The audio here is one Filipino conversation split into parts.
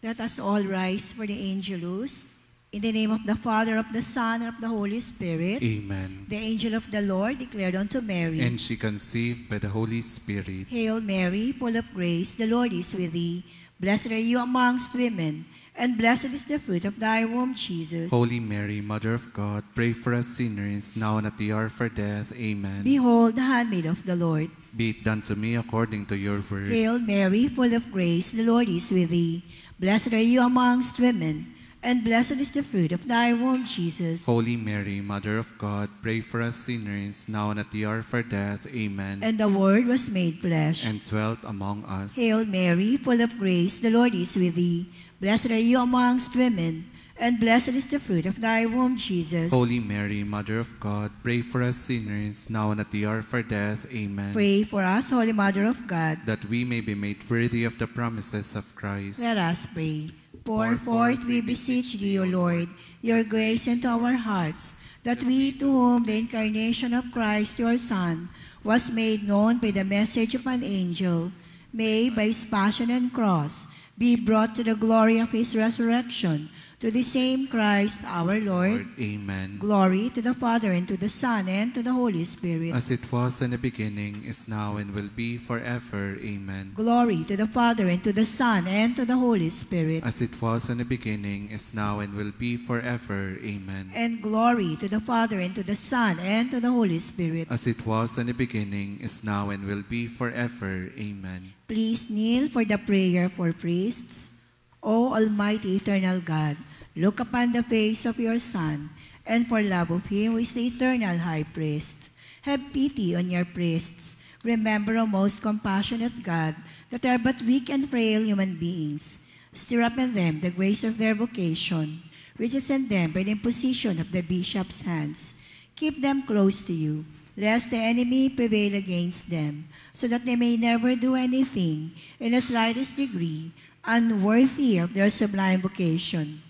Let us all rise for the Angelus. In the name of the Father, of the Son, and of the Holy Spirit. Amen. The angel of the Lord declared unto Mary, And she conceived by the Holy Spirit. Hail Mary, full of grace, the Lord is with thee. Blessed are you amongst women, and blessed is the fruit of thy womb, Jesus. Holy Mary, Mother of God, pray for us sinners, now and at the hour of our death. Amen. Behold, the handmaid of the Lord. Be it done to me according to your word. Hail Mary, full of grace, the Lord is with thee. Blessed are you amongst women, and blessed is the fruit of thy womb, Jesus. Holy Mary, Mother of God, pray for us sinners, now and at the hour of our death. Amen. And the Word was made flesh, And dwelt among us. Hail Mary, full of grace, the Lord is with thee. Blessed are you amongst women, and blessed is the fruit of thy womb, Jesus. Holy Mary, Mother of God, pray for us sinners, now and at the hour of our death. Amen. Pray for us, Holy Mother of God, that we may be made worthy of the promises of Christ. Let us pray. Pour forth, we beseech thee, O Lord, your grace into our hearts, that we, to whom the incarnation of Christ, your Son, was made known by the message of an angel, may, by his passion and cross, be brought to the glory of his resurrection, to the same Christ our Lord. Amen. Glory to the Father, and to the Son, and to the Holy Spirit. As it was in the beginning, is now, and will be forever. Amen. Glory to the Father, and to the Son, and to the Holy Spirit. As it was in the beginning, is now, and will be forever. Amen. And glory to the Father, and to the Son, and to the Holy Spirit. As it was in the beginning, is now, and will be forever. Amen. Please kneel for the prayer for priests. O Almighty Eternal God, look upon the face of your Son, and for love of him who is the eternal High Priest, have pity on your priests. Remember, O most compassionate God, that they are but weak and frail human beings. Stir up in them the grace of their vocation, which is in them by the imposition of the bishop's hands. Keep them close to you, lest the enemy prevail against them, so that they may never do anything, in the slightest degree, unworthy of their sublime vocation.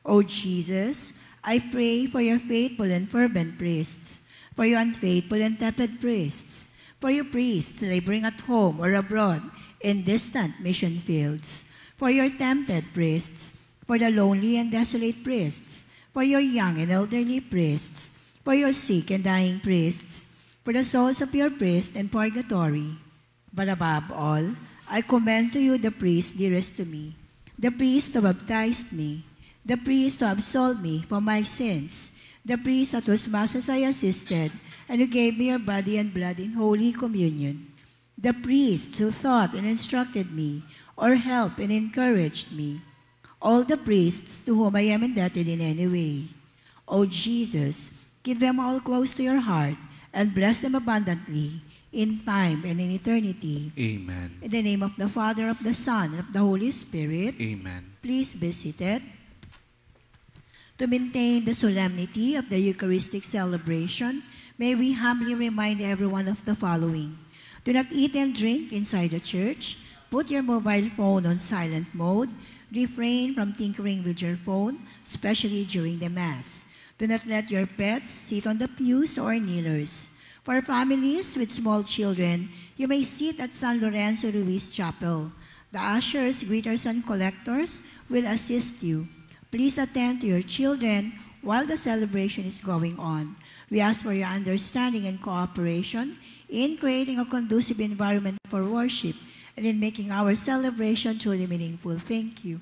O Jesus, I pray for your faithful and fervent priests, for your unfaithful and tepid priests, for your priests laboring at home or abroad in distant mission fields, for your tempted priests, for the lonely and desolate priests, for your young and elderly priests, for your sick and dying priests, for the souls of your priests in purgatory. But above all, I commend to you the priest dearest to me, the priest who baptized me, the priest who absolved me from my sins, the priest at whose masses I assisted, and who gave me your body and blood in holy communion, the priest who taught and instructed me, or helped and encouraged me, all the priests to whom I am indebted in any way. O Jesus, keep them all close to your heart, and bless them abundantly, in time and in eternity. Amen. In the name of the Father, of the Son, and of the Holy Spirit. Amen. Please be seated. To maintain the solemnity of the Eucharistic celebration, may we humbly remind everyone of the following. Do not eat and drink inside the church. Put your mobile phone on silent mode. Refrain from tinkering with your phone, especially during the Mass. Do not let your pets sit on the pews or kneelers. For families with small children, you may sit at San Lorenzo Ruiz Chapel. The ushers, greeters, and collectors will assist you. Please attend to your children while the celebration is going on. We ask for your understanding and cooperation in creating a conducive environment for worship and in making our celebration truly meaningful. Thank you.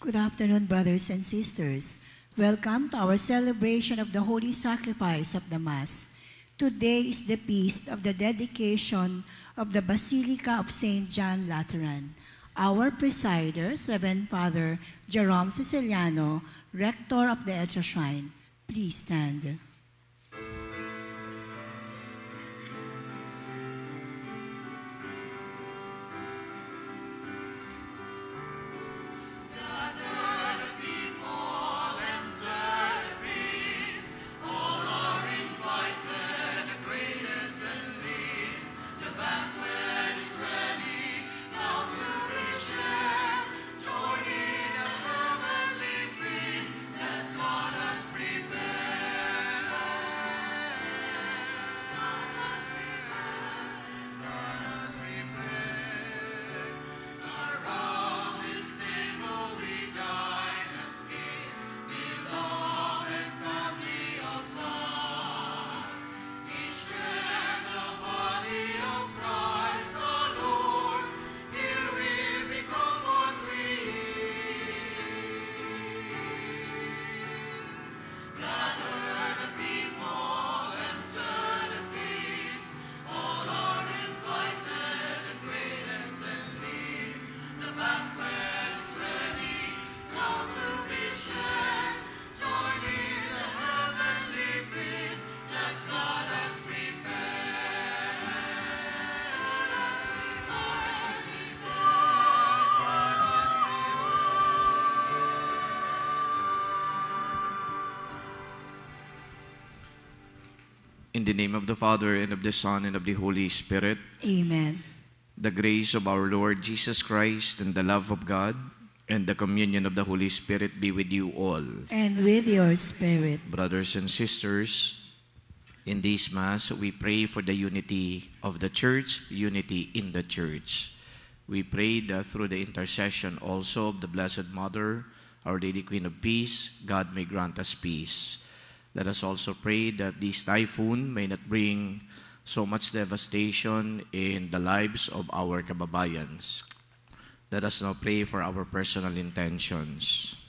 Good afternoon, brothers and sisters. Welcome to our celebration of the Holy Sacrifice of the Mass. Today is the feast of the dedication of the Basilica of St. John Lateran. Our presiders, Reverend Father Jerome Siciliano, Rector of the Edsa Shrine. Please stand. In the name of the Father, and of the Son, and of the Holy Spirit. Amen. The grace of our Lord Jesus Christ, and the love of God, and the communion of the Holy Spirit be with you all. And with your spirit. Brothers and sisters, in this Mass, we pray for the unity of the Church, unity in the Church. We pray that through the intercession also of the Blessed Mother, Our Lady Queen of Peace, God may grant us peace. Let us also pray that this typhoon may not bring so much devastation in the lives of our kababayans. Let us now pray for our personal intentions.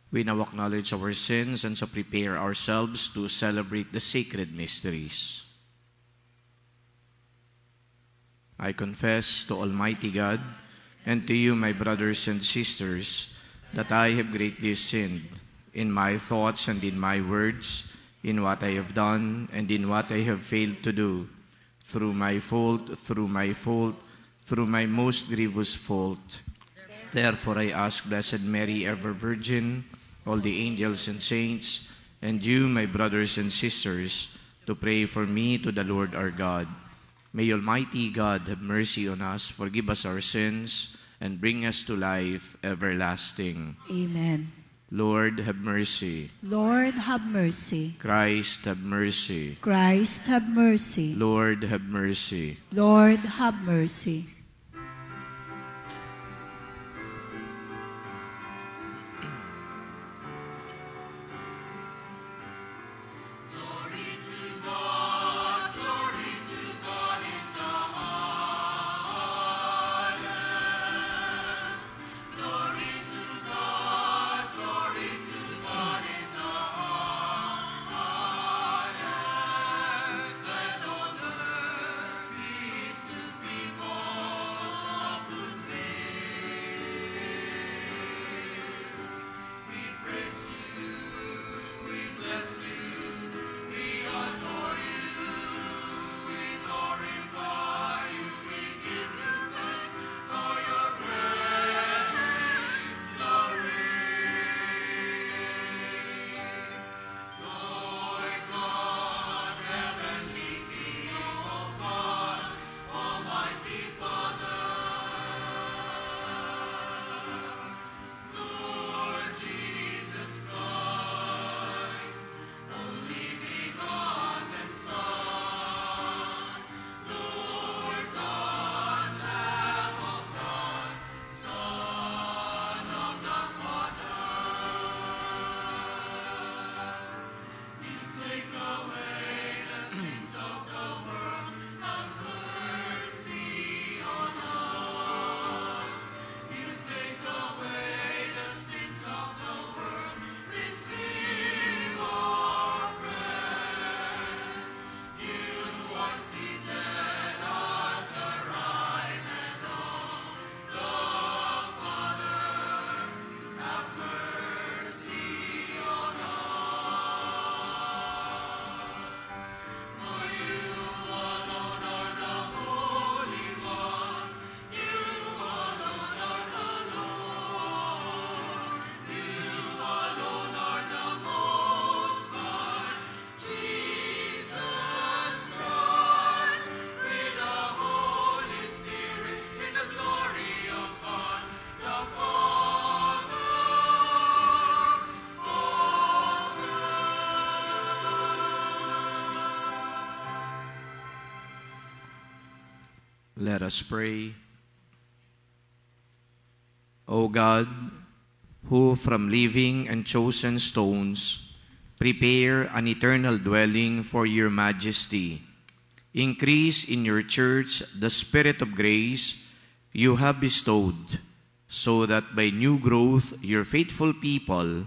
We now acknowledge our sins and so prepare ourselves to celebrate the sacred mysteries. I confess to Almighty God and to you, my brothers and sisters, that I have greatly sinned in my thoughts and in my words, in what I have done and in what I have failed to do, through my fault, through my most grievous fault. Therefore I ask Blessed Mary, ever Virgin, all the angels and saints, and you, my brothers and sisters, to pray for me to the Lord our God. May Almighty God have mercy on us, forgive us our sins, and bring us to life everlasting. Amen. Lord, have mercy. Lord, have mercy. Christ, have mercy. Christ, have mercy. Lord, have mercy. Lord, have mercy. Peace to people. Let us pray. O God, who from living and chosen stones prepare an eternal dwelling for your majesty, increase in your church the spirit of grace you have bestowed, so that by new growth your faithful people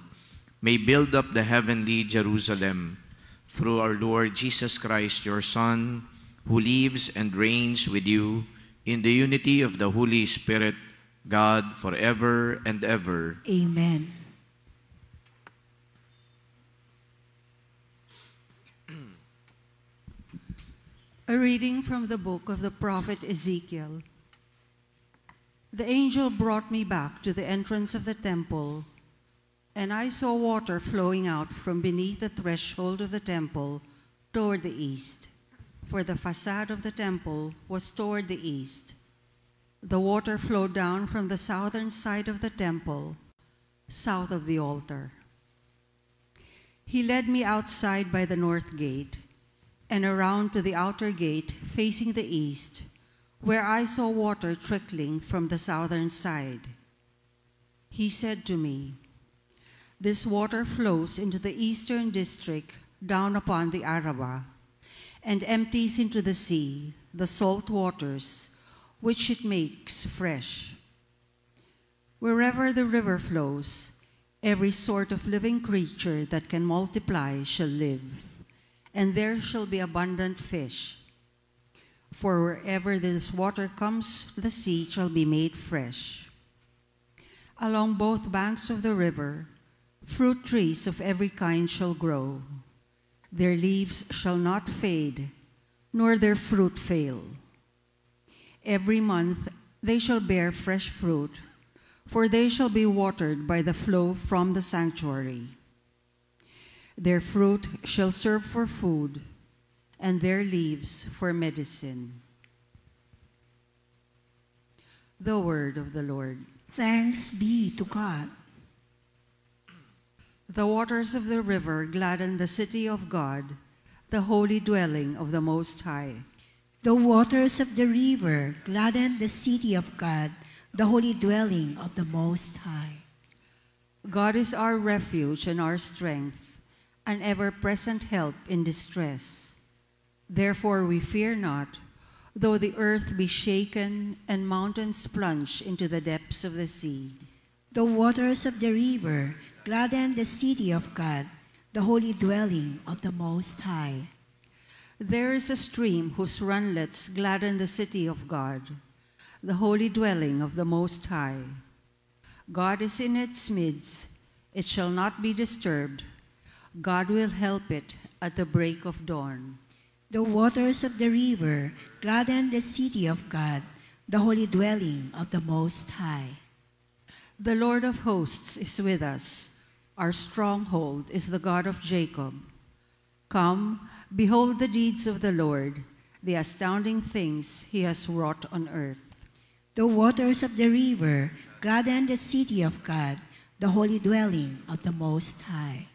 may build up the heavenly Jerusalem through our Lord Jesus Christ, your Son, who lives and reigns with you in the unity of the Holy Spirit, God, forever and ever. Amen. A reading from the book of the prophet Ezekiel. The angel brought me back to the entrance of the temple, and I saw water flowing out from beneath the threshold of the temple toward the east, for the facade of the temple was toward the east. The water flowed down from the southern side of the temple, south of the altar. He led me outside by the north gate and around to the outer gate facing the east, where I saw water trickling from the southern side. He said to me, "This water flows into the eastern district down upon the Arabah and empties into the sea, the salt waters, which it makes fresh. Wherever the river flows, every sort of living creature that can multiply shall live, and there shall be abundant fish. For wherever this water comes, the sea shall be made fresh. Along both banks of the river, fruit trees of every kind shall grow. Their leaves shall not fade, nor their fruit fail. Every month they shall bear fresh fruit, for they shall be watered by the flow from the sanctuary. Their fruit shall serve for food, and their leaves for medicine." The word of the Lord. Thanks be to God. The waters of the river gladden the city of God, the holy dwelling of the Most High. The waters of the river gladden the city of God, the holy dwelling of the Most High. God is our refuge and our strength, an ever-present help in distress. Therefore we fear not, though the earth be shaken and mountains plunge into the depths of the sea. The waters of the river gladden the city of God, the holy dwelling of the Most High. There is a stream whose runlets gladden the city of God, the holy dwelling of the Most High. God is in its midst, it shall not be disturbed. God will help it at the break of dawn. The waters of the river gladden the city of God, the holy dwelling of the Most High. The Lord of hosts is with us. Our stronghold is the God of Jacob. Come, behold the deeds of the Lord, the astounding things he has wrought on earth. The waters of the river gladden the city of God, the holy dwelling of the Most High.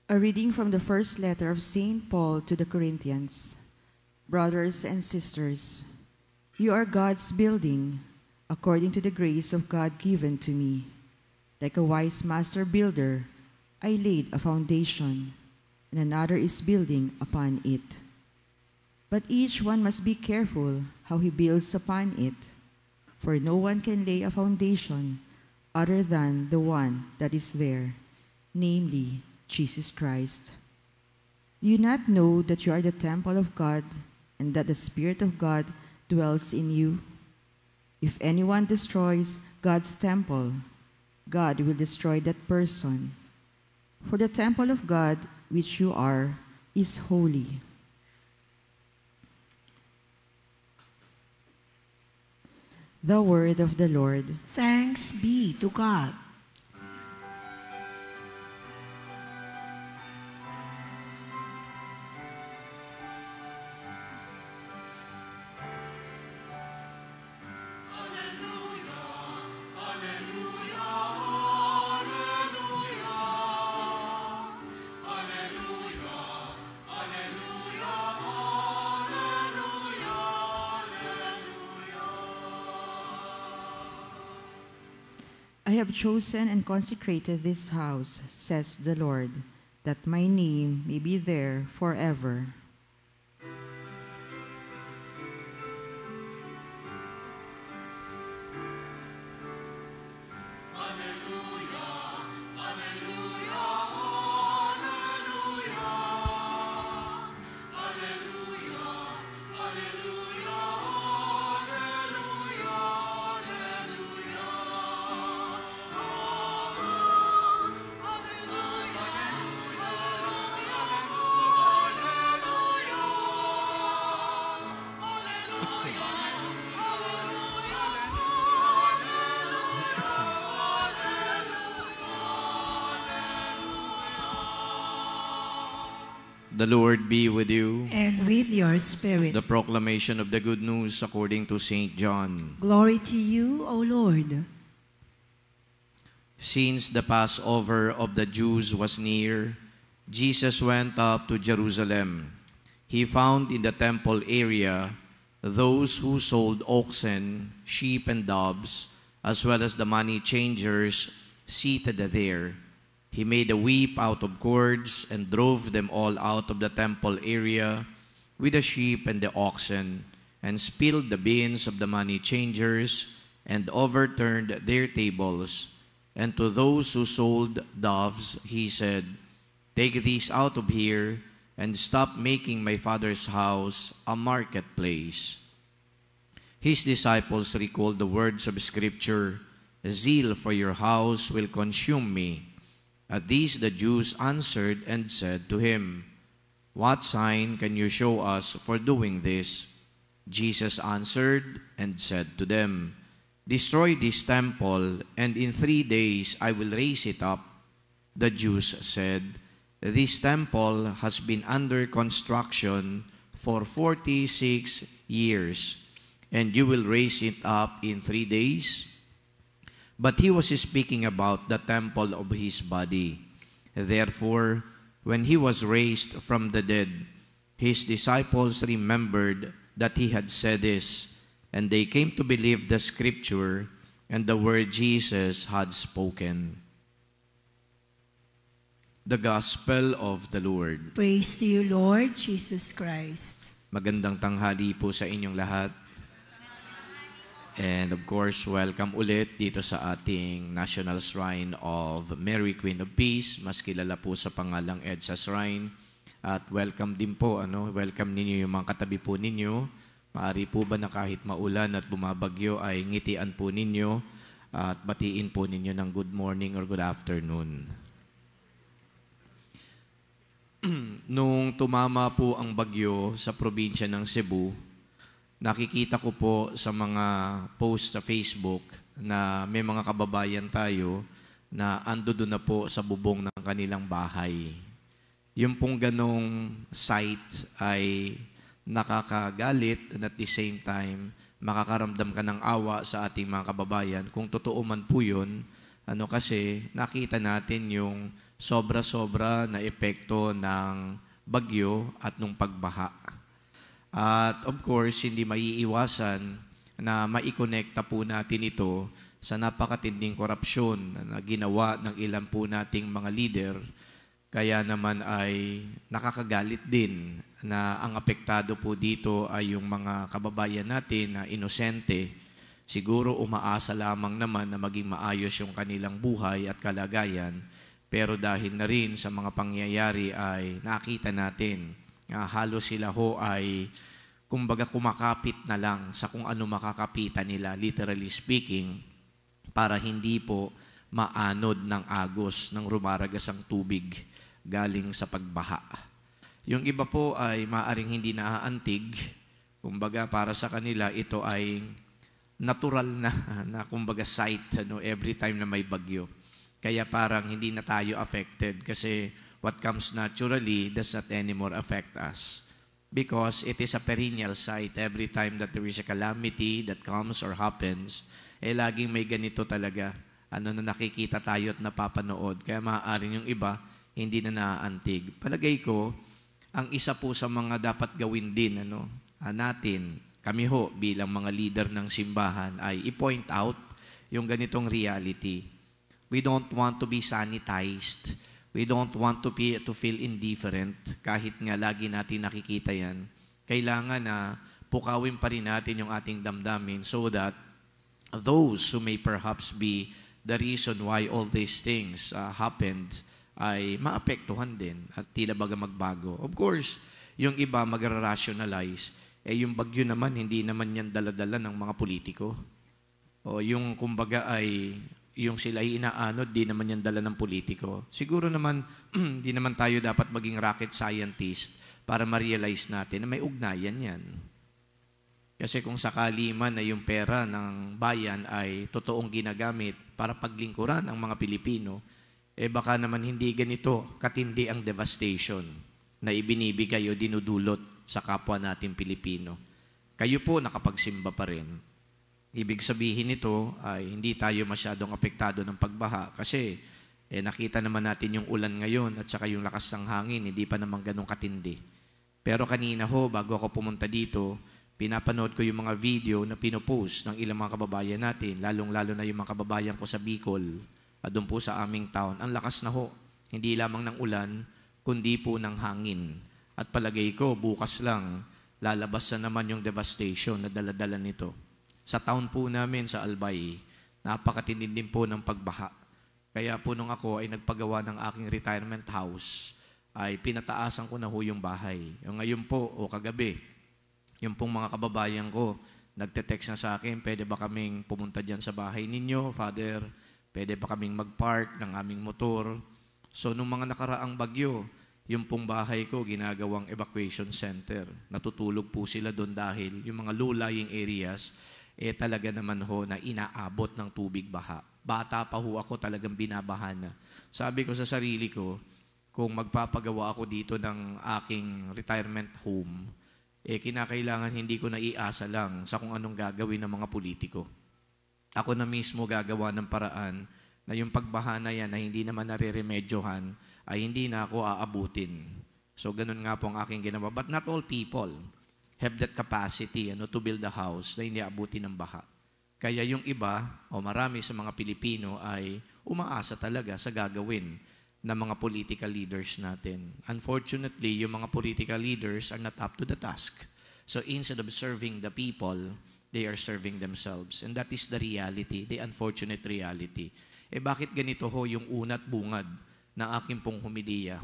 A reading from the first letter of St. Paul to the Corinthians. Brothers and sisters, you are God's building, according to the grace of God given to me. Like a wise master builder, I laid a foundation, and another is building upon it. But each one must be careful how he builds upon it, for no one can lay a foundation other than the one that is there, namely Jesus Christ. Do you not know that you are the temple of God and that the Spirit of God dwells in you? If anyone destroys God's temple, God will destroy that person. For the temple of God, which you are, is holy. The word of the Lord. Thanks be to God. I have chosen and consecrated this house, says the Lord, that my name may be there forever. The Lord be with you. And with your spirit. The proclamation of the good news according to St. John. Glory to you, O Lord. Since the Passover of the Jews was near, Jesus went up to Jerusalem. He found in the temple area those who sold oxen, sheep, and doves, as well as the money changers seated there. He made a whip out of cords and drove them all out of the temple area with the sheep and the oxen, and spilled the beans of the money changers and overturned their tables. And to those who sold doves, he said, "Take these out of here and stop making my Father's house a marketplace." His disciples recalled the words of Scripture, "Zeal for your house will consume me." At these the Jews answered and said to him, "What sign can you show us for doing this?" Jesus answered and said to them, "Destroy this temple, and in 3 days I will raise it up." The Jews said, "This temple has been under construction for 46 years, and you will raise it up in 3 days?" But he was speaking about the temple of his body. Therefore, when he was raised from the dead, his disciples remembered that he had said this, and they came to believe the Scripture and the word Jesus had spoken. The Gospel of the Lord. Praise to you, Lord Jesus Christ. Magandang tanghali po sa inyong lahat. And of course, welcome ulit dito sa ating National Shrine of Mary, Queen of Peace, mas kilala po sa pangalang EDSA Shrine. At welcome din po, welcome ninyo yung mga katabi po ninyo. Maaari po ba na kahit maulan at bumabagyo ay ngitian po ninyo at batiin po ninyo ng good morning or good afternoon. Nung tumama po ang bagyo sa probinsya ng Cebu, nakikita ko po sa mga post sa Facebook na may mga kababayan tayo na ando doon na po sa bubong ng kanilang bahay. Yung pong ganong sight ay nakakagalit and at the same time, makakaramdam ka ng awa sa ating mga kababayan. Kung totoo man po yun, kasi nakita natin yung sobra-sobra na epekto ng bagyo at nung pagbaha. At of course, hindi maiiwasan na maikonekta po natin ito sa napakatinding korupsyon na ginawa ng ilan po nating mga leader. Kaya naman ay nakakagalit din na ang apektado po dito ay yung mga kababayan natin na inosente. Siguro umaasa lamang naman na maging maayos yung kanilang buhay at kalagayan. Pero dahil na rin sa mga pangyayari ay nakita natin halos sila ho ay kumbaga kumakapit na lang sa kung ano makakapitan nila, literally speaking, para hindi po maanod ng agos ng rumaragas ang tubig galing sa pagbaha. Yung iba po ay maaring hindi naaantig, kumbaga para sa kanila ito ay natural na kumbaga sight every time na may bagyo. Kaya parang hindi na tayo affected kasi what comes naturally does not anymore affect us. Because it is a perennial sight. Every time that there is a calamity that comes or happens, laging may ganito talaga. Na nakikita tayo at napapanood. Kaya maaaring yung iba, hindi na naaantig. Palagay ko, ang isa po sa mga dapat gawin din natin, kami ho bilang mga leader ng simbahan, ay i-point out yung ganitong reality. We don't want to be sanitized. We don't want to feel indifferent kahit nga lagi natin nakikita yan. Kailangan na pukawin pa rin natin yung ating damdamin so that those who may perhaps be the reason why all these things happened ay maapektuhan din at tila baga magbago. Of course, yung iba mag-rationalize, yung bagyo naman, hindi naman yan dala-dala ng mga politiko. O yung kumbaga ay yung sila ay inaanod, di naman yan dala ng politiko. Siguro naman, di naman tayo dapat maging rocket scientist para ma-realize natin na may ugnayan yan. Kasi kung sakali man na yung pera ng bayan ay totoong ginagamit para paglingkuran ang mga Pilipino, baka naman hindi ganito katindi ang devastation na ibinibigay o dinudulot sa kapwa natin Pilipino. Kayo po nakapagsimba pa rin. Ibig sabihin nito ay hindi tayo masyadong apektado ng pagbaha kasi nakita naman natin yung ulan ngayon at saka yung lakas ng hangin, hindi pa naman ganun katindi. Pero kanina ho, bago ako pumunta dito, pinapanood ko yung mga video na pinopost ng ilang mga kababayan natin, lalong-lalo na yung mga kababayan ko sa Bicol, at doon po sa aming town. Ang lakas na ho, hindi lamang ng ulan, kundi po ng hangin. At palagay ko, bukas lang, lalabas na naman yung devastation na dala-dala nito. Sa town po namin sa Albay, napakatindi din po ng pagbaha. Kaya po nung ako ay nagpagawa ng aking retirement house, ay pinataasan ko na ho yung bahay. Yung ngayon po, o kagabi, yung pong mga kababayan ko, nagte-text na sa akin, pwede ba kaming pumunta dyan sa bahay ninyo, Father? Pwede ba kaming mag-park ng aming motor? So, nung mga nakaraang bagyo, yung pong bahay ko, ginagawang evacuation center. Natutulog po sila doon dahil yung mga low-lying areas, talaga naman ho na inaabot ng tubig baha. Bata pa ho ako, talagang binabahan na. Sabi ko sa sarili ko, kung magpapagawa ako dito ng aking retirement home, kinakailangan hindi ko na iasa lang sa kung anong gagawin ng mga politiko. Ako na mismo gagawa ng paraan na yung pagbaha na yan na hindi naman nare-remedyohan ay hindi na ako aabutin. So, ganun nga po ang aking ginawa. But not all people have that capacity to build a house na hindi aabutin ng baha. Kaya yung iba, o marami sa mga Pilipino ay umaasa talaga sa gagawin ng mga political leaders natin. Unfortunately, yung mga political leaders are not up to the task. So instead of serving the people, they are serving themselves. And that is the reality, the unfortunate reality. Bakit ganito ho yung unat bungad ng aking pong humiliya?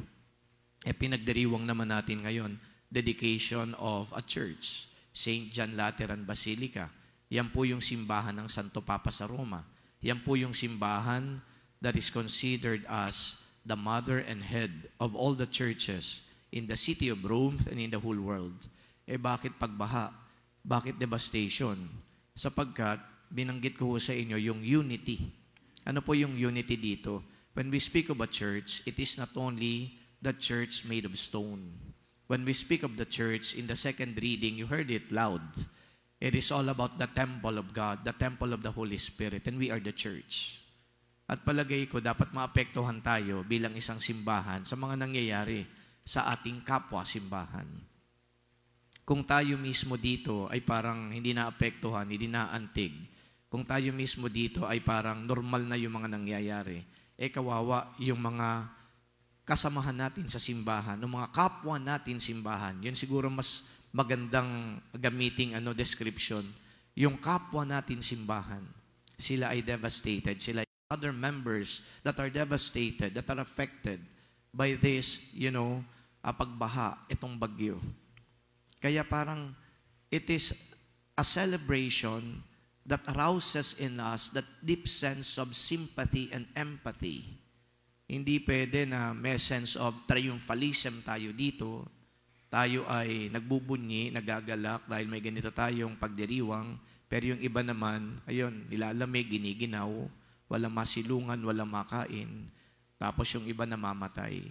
Pinagdiriwang naman natin ngayon, dedication of a church, St. John Lateran Basilica. Yan po yung simbahan ng Santo Papa sa Roma. Yan po yung simbahan that is considered as the mother and head of all the churches in the city of Rome and in the whole world. Bakit pagbaha? Bakit devastation? Sapagkat, binanggit ko sa inyo yung unity. Ano po yung unity dito? When we speak of a church, it is not only the church made of stone. When we speak of the church, in the second reading, you heard it loud. It is all about the temple of God, the temple of the Holy Spirit, and we are the church. At palagay ko, dapat maapektuhan tayo bilang isang simbahan sa mga nangyayari sa ating kapwa-simbahan. Kung tayo mismo dito ay parang hindi naapektuhan, hindi naantig, kung tayo mismo dito ay parang normal na yung mga nangyayari, kawawa yung mga kasamahan natin sa simbahan, ng mga kapwa natin simbahan. Yun siguro mas magandang gamiting description. Yung kapwa natin simbahan, sila ay devastated, sila ay other members that are devastated, that are affected by this, pagbaha, itong bagyo. Kaya parang it is a celebration that arouses in us that deep sense of sympathy and empathy. Hindi pwede na may sense of triumphalism tayo dito. Tayo ay nagbubunyi, nagagalak dahil may ganito tayong pagdiriwang. Pero yung iba naman, ayun, nilalamig, giniginaw, walang masilungan, walang makain. Tapos yung iba namamatay.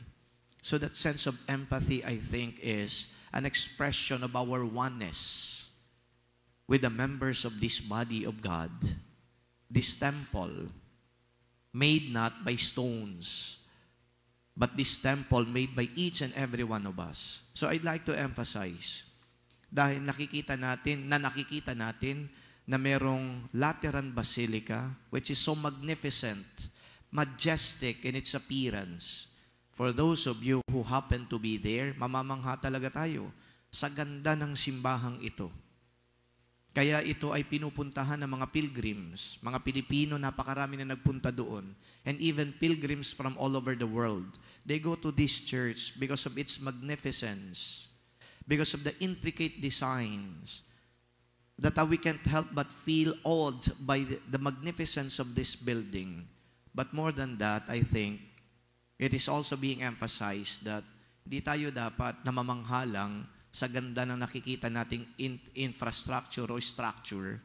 So that sense of empathy, I think, is an expression of our oneness with the members of this body of God, this temple, made not by stones, but this temple made by each and every one of us. So I'd like to emphasize, dahil nakikita natin na merong Lateran Basilica, which is so magnificent, majestic in its appearance. For those of you who happen to be there, mamamangha talaga tayo sa ganda ng simbahang ito. Kaya ito ay pinupuntahan ng mga pilgrims, mga Pilipino, napakarami na nagpunta doon, and even pilgrims from all over the world. They go to this church because of its magnificence, because of the intricate designs, that we can't help but feel awed by the magnificence of this building. But more than that, I think, it is also being emphasized that di tayo dapat namamanghalang sa ganda ng nakikita nating infrastructure o structure,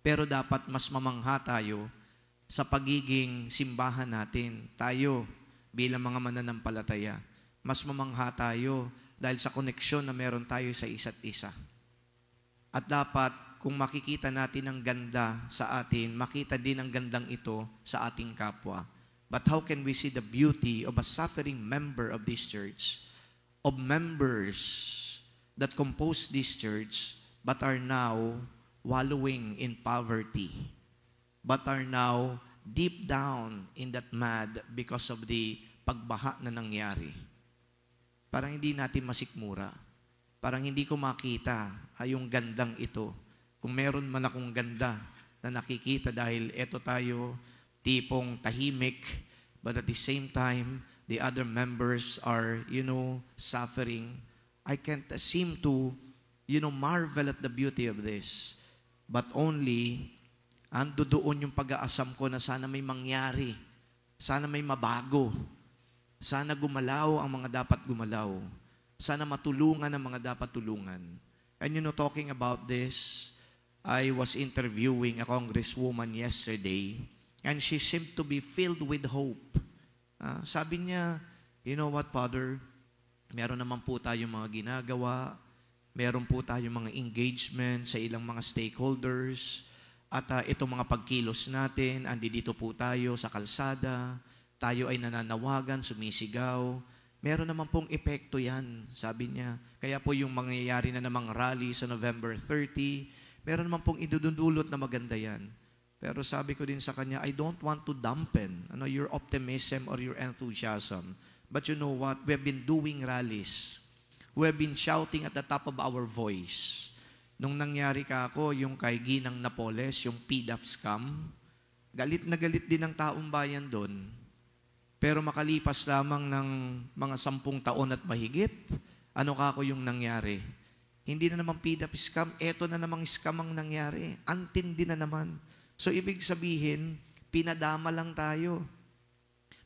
pero dapat mas mamangha tayo sa pagiging simbahan natin. Tayo, bilang mga mananampalataya, mas mamangha tayo dahil sa koneksyon na meron tayo sa isa't isa. At dapat, kung makikita natin ang ganda sa atin, makita din ang gandang ito sa ating kapwa. But how can we see the beauty of a suffering member of this church, of members that compose this church, but are now wallowing in poverty, but are now deep down in that mud because of the pagbaha na nangyari? Parang hindi natin masikmura. Parang hindi ko makita yung gandang ito. Kung meron man akong ganda na nakikita dahil eto tayo, tipong tahimik, but at the same time, the other members are, suffering. I can't seem to, marvel at the beauty of this. But only, ando doon yung pag-aasam ko na sana may mangyari, sana may mabago, sana gumalaw ang mga dapat gumalaw, sana matulungan ang mga dapat tulungan. And talking about this, I was interviewing a congresswoman yesterday, and she seemed to be filled with hope. Sabi niya, you know what, Father? Meron naman po tayong mga ginagawa, meron po tayong mga engagement sa ilang mga stakeholders, at itong mga pagkilos natin, andi dito po tayo sa kalsada, tayo ay nananawagan, sumisigaw, meron naman pong epekto yan, sabi niya. Kaya po yung mangyayari na namang rally sa November 30, meron naman pong idudulot na maganda yan. Pero sabi ko din sa kanya, I don't want to dampen your optimism or your enthusiasm. But you know what? We have been doing rallies. We have been shouting at the top of our voice. Nung nangyari ako, yung kay Ginang Napoles, yung PDAF scam, galit na galit din ang taong bayan doon. Pero makalipas lamang ng mga 10 taon at mahigit, ano kako yung nangyari? Hindi na naman PDAF scam, eto na namang scam ang nangyari. Antindi na naman. So, ibig sabihin, pinadama lang tayo.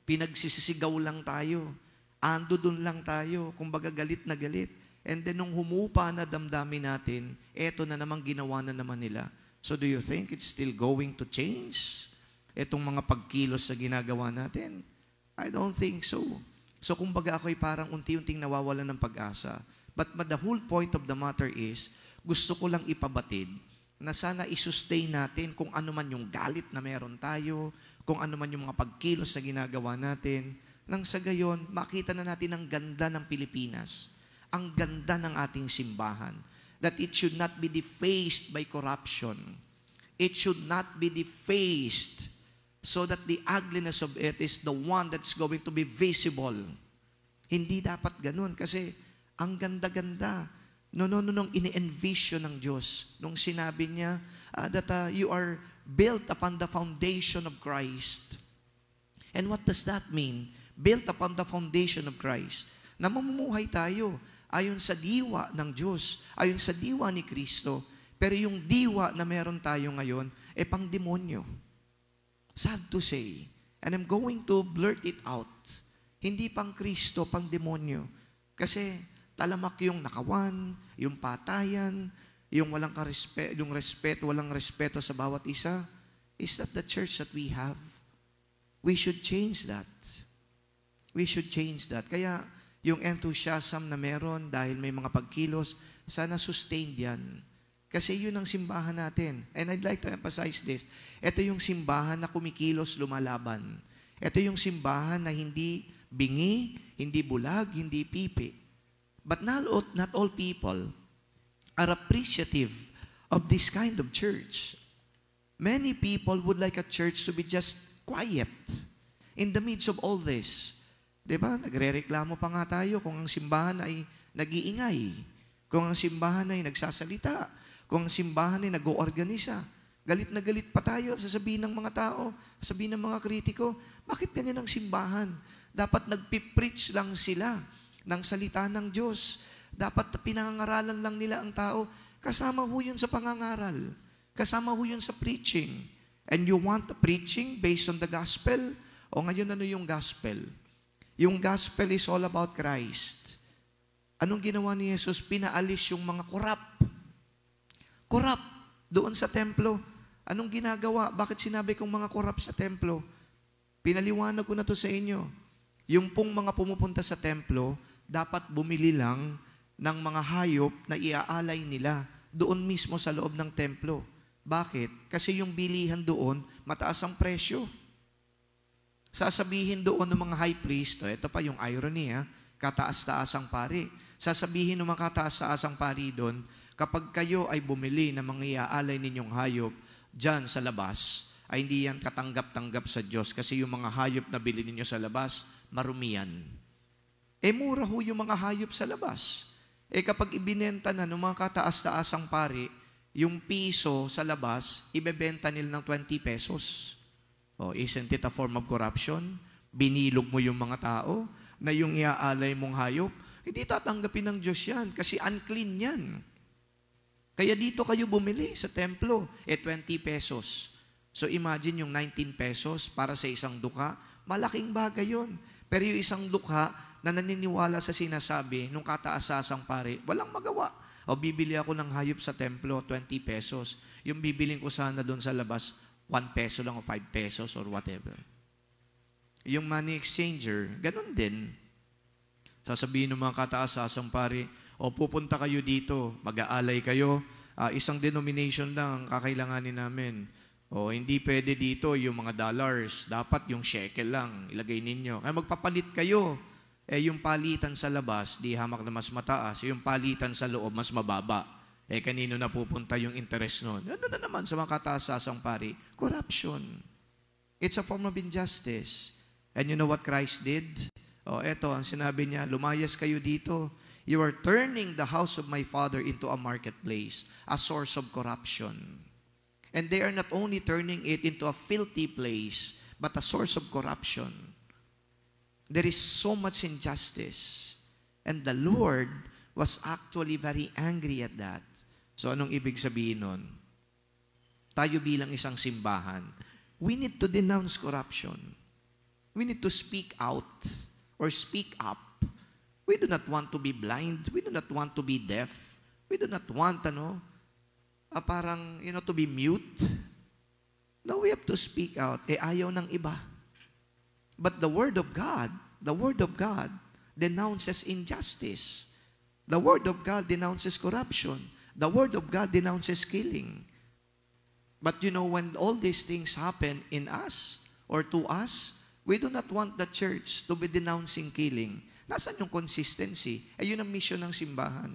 Pinagsisisigaw lang tayo. Ando dun lang tayo. Kumbaga galit na galit. And then, nung humupa na damdamin natin, eto na namang ginawa na naman nila. So, do you think it's still going to change? Etong mga pagkilos sa ginagawa natin? I don't think so. So, kumbaga ako'y parang unti-unting nawawalan ng pag-asa. But the whole point of the matter is, gusto ko lang ipabatid na sana isustain natin kung ano man yung galit na meron tayo, kung ano man yung mga pagkilos na ginagawa natin, nang sa gayon, makita na natin ang ganda ng Pilipinas, ang ganda ng ating simbahan, that it should not be defaced by corruption. It should not be defaced so that the ugliness of it is the one that's going to be visible. Hindi dapat ganun kasi ang ganda-ganda. Nung ini-envision ng Diyos, nung sinabi niya that you are built upon the foundation of Christ. And what does that mean? Built upon the foundation of Christ. Na mamumuhay tayo ayon sa diwa ng Diyos, ayon sa diwa ni Kristo. Pero yung diwa na meron tayo ngayon, pang demonyo. Sad to say. And I'm going to blurt it out. Hindi pang Kristo, pang demonyo. Kasi talamak yung nakawan, yung patayan, yung walang walang respeto sa bawat isa. Is that the church that we have? We should change that. We should change that. Kaya yung enthusiasm na meron dahil may mga pagkilos, sana sustained yan. Kasi yun ang simbahan natin. And I'd like to emphasize this. Ito yung simbahan na kumikilos lumalaban. Ito yung simbahan na hindi bingi, hindi bulag, hindi pipi. But not all people are appreciative of this kind of church. Many people would like a church to be just quiet in the midst of all this. Diba? Nagre-reklamo pa nga tayo kung ang simbahan ay nag-iingay, kung ang simbahan ay nagsasalita, kung ang simbahan ay nag-oorganisa. Galit na galit pa tayo, sasabihin ng mga tao, sasabihin ng mga kritiko, bakit ganyan ang simbahan? Dapat nagpipreach lang sila ng salita ng Diyos. Dapat pinangangaralan lang nila ang tao. Kasama ho yun sa pangangaral. Kasama ho yun sa preaching. And you want the preaching based on the gospel? O ngayon ano yung gospel? Yung gospel is all about Christ. Anong ginawa ni Jesus? Pinaalis yung mga korap doon sa templo. Anong ginagawa? Bakit sinabi kong mga korap sa templo? Pinaliwanag ko na to sa inyo. Yung pong mga pumupunta sa templo, dapat bumili lang ng mga hayop na iaalay nila doon mismo sa loob ng templo. Bakit? Kasi yung bilihan doon, mataas ang presyo. Sasabihin doon ng mga high priest, ito pa yung irony, kataas-taasang pari. Sasabihin ng mga kataas-taasang pari doon, kapag kayo ay bumili ng mga iaalay ninyong hayop dyan sa labas, ay hindi yan katanggap-tanggap sa Diyos kasi yung mga hayop na bili ninyo sa labas, marumian. Mura ho yung mga hayop sa labas. Kapag ibinenta na ng mga kataas-taasang pari, yung piso sa labas, ibebenta nila ng 20 pesos. Isn't it a form of corruption? Binilog mo yung mga tao na yung iaalay mong hayop, hindi tatanggapin ng Diyos yan kasi unclean yan. Kaya dito kayo bumili sa templo, 20 pesos. So imagine yung 19 pesos para sa isang dukha, malaking bagay yun. Pero yung isang dukha na naniniwala sa sinasabi nung kataas-asang pare, walang magawa. Bibili ako ng hayop sa templo, 20 pesos. Yung bibiling ko sana doon sa labas, 1 peso lang o 5 pesos or whatever. Yung money exchanger, ganun din. Sasabihin ng mga kataas-asang pare, pupunta kayo dito, mag-aalay kayo, isang denomination lang ang kakailanganin namin. Hindi pwede dito yung mga dollars, dapat yung shekel lang, ilagay ninyo. Kaya magpapalit kayo. Yung palitan sa labas, di hamak na mas mataas. Yung palitan sa loob, mas mababa. Kanino na pupunta yung interest nun? Ano na naman sa mga kataas-asang pari? Corruption. It's a form of injustice. And you know what Christ did? Eto, ang sinabi niya, lumayas kayo dito. You are turning the house of my Father into a marketplace, a source of corruption. And they are not only turning it into a filthy place, but a source of corruption. There is so much injustice. And the Lord was actually very angry at that. So anong ibig sabihin nun? Tayo bilang isang simbahan, we need to denounce corruption. We need to speak out or speak up. We do not want to be blind. We do not want to be deaf. We do not want, to be mute. No, we have to speak out. Ayaw ng iba. But the Word of God denounces injustice. The Word of God denounces corruption. The Word of God denounces killing. But when all these things happen in us or to us, we do not want the church to be denouncing killing. Nasaan yung consistency? Yun ang mission ng simbahan.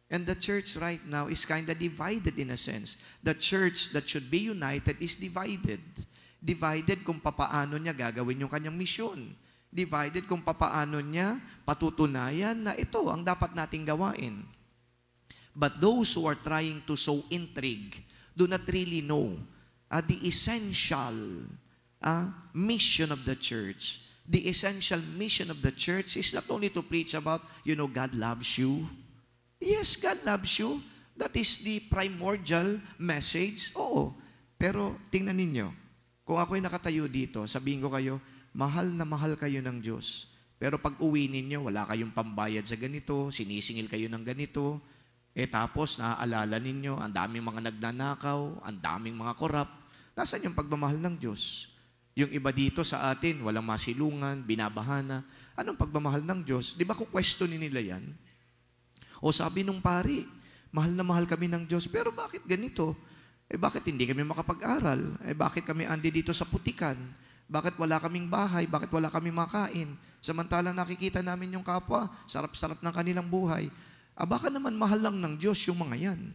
And the church right now is kind of divided in a sense. The church that should be united is divided. Divided kung papaano niya gagawin yung kanyang misyon. Divided kung papaano niya patutunayan na ito ang dapat nating gawain. But those who are trying to sow intrigue do not really know the essential mission of the church. The essential mission of the church is not only to preach about, God loves you. Yes, God loves you. That is the primordial message. Oo. Pero tingnan ninyo, kung ako'y nakatayo dito, sabihin ko kayo, mahal na mahal kayo ng Diyos. Pero pag uwi ninyo, wala kayong pambayad sa ganito, sinisingil kayo ng ganito, tapos naaalala ninyo, ang daming mga nagnanakaw, ang daming mga korap. Nasaan yung pagmamahal ng Diyos? Yung iba dito sa atin, walang masilungan, binabahana. Anong pagmamahal ng Diyos? Di ba kung questionin nila yan? O sabi nung pari, mahal na mahal kami ng Diyos, pero bakit ganito? Bakit hindi kami makapag-aral? Bakit kami andi dito sa putikan? Bakit wala kaming bahay? Bakit wala kaming makain? Samantalang nakikita namin yung kapwa, sarap-sarap ng kanilang buhay. Baka naman mahal lang ng Diyos yung mga yan.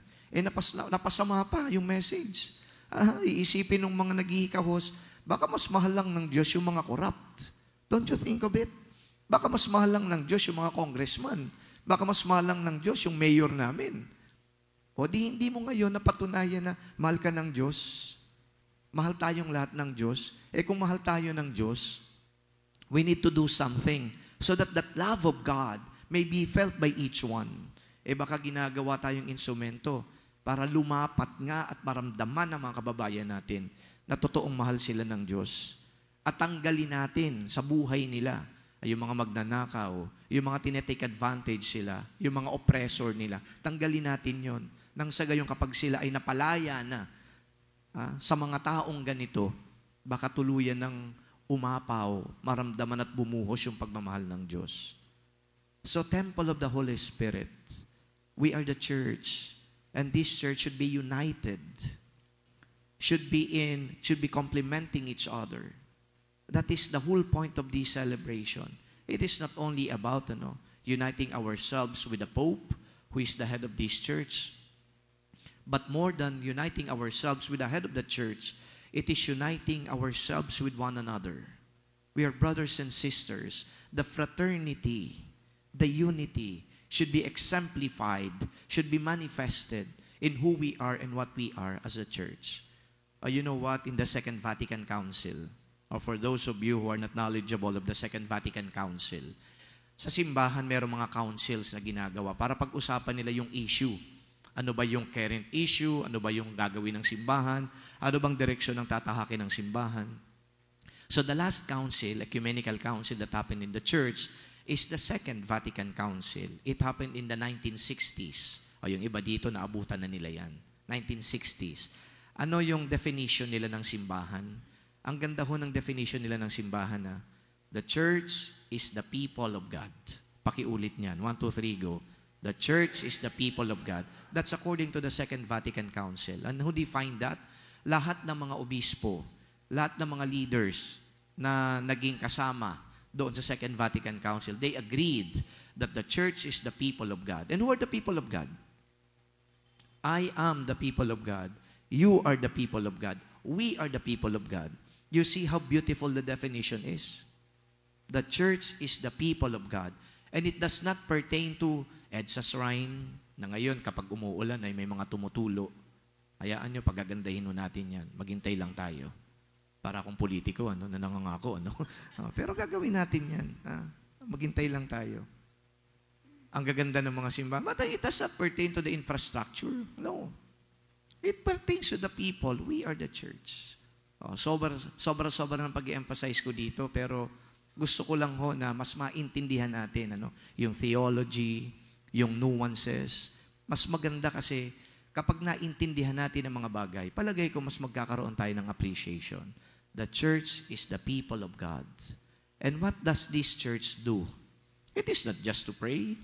Napasama pa yung message. Iisipin ng mga naghihikahos, Baka mas mahal lang ng Diyos yung mga corrupt. Don't you think of it? Baka mas mahal lang ng Diyos yung mga congressman. Baka mas mahal lang ng Diyos yung mayor namin. O di hindi mo ngayon napatunayan na mahal ka ng Diyos. Mahal tayong lahat ng Diyos. Kung mahal tayo ng Diyos, we need to do something so that that love of God may be felt by each one. Baka ginagawa tayong instrumento para lumapat nga at maramdaman ng mga kababayan natin na totoong mahal sila ng Diyos. At tanggalin natin sa buhay nila yung mga magnanakaw, yung mga tinetake advantage sila, yung mga oppressor nila. Tanggalin natin yon. Nang sa gayon kapag sila ay napalaya na sa mga taong ganito, baka tuluyan ng umapaw, maramdaman at bumuhos yung pagmamahal ng Diyos. So, temple of the Holy Spirit, we are the church, and this church should be united, should be complementing each other. That is the whole point of this celebration. It is not only about uniting ourselves with the Pope, who is the head of this church, but more than uniting ourselves with the head of the church, it is uniting ourselves with one another. We are brothers and sisters. The fraternity, the unity should be exemplified, should be manifested in who we are and what we are as a church. You know what? In the Second Vatican Council, or for those of you who are not knowledgeable of the Second Vatican Council, sa simbahan mayroong mga councils na ginagawa para pag-usapan nila yung issue. Ano ba yung current issue? Ano ba yung gagawin ng simbahan? Ano bang direksyon ng tatahakin ng simbahan? So the last council, ecumenical council that happened in the church is the Second Vatican Council. It happened in the 1960s. O yung iba dito, naabutan na nila yan. 1960s. Ano yung definition nila ng simbahan? Ang ganda ho ng definition nila ng simbahan na the church is the people of God. Pakiulit niyan. 1, 2, 3, go. The church is the people of God. That's according to the Second Vatican Council. And who defined that? Lahat ng mga obispo, lahat ng mga leaders na naging kasama doon sa Second Vatican Council, they agreed that the church is the people of God. And who are the people of God? I am the people of God. You are the people of God. We are the people of God. You see how beautiful the definition is? The church is the people of God. And it does not pertain to EDSA Shrine, na ngayon kapag umuulan ay may mga tumutulo. Hayaan nyo, pagagandahin natin yan. Maghintay lang tayo. Para akong politiko, na nangangako. Pero gagawin natin yan. Maghintay lang tayo. Ang gaganda ng mga simbahan. But it does not pertain to the infrastructure. No. It pertains to the people. We are the church. Sobra ng pag-i-emphasize ko dito, pero gusto ko lang ho na mas maintindihan natin yung theology, yung nuances. Mas maganda kasi kapag naintindihan natin ang mga bagay, palagay ko mas magkakaroon tayo ng appreciation. The church is the people of God. And what does this church do? It is not just to pray.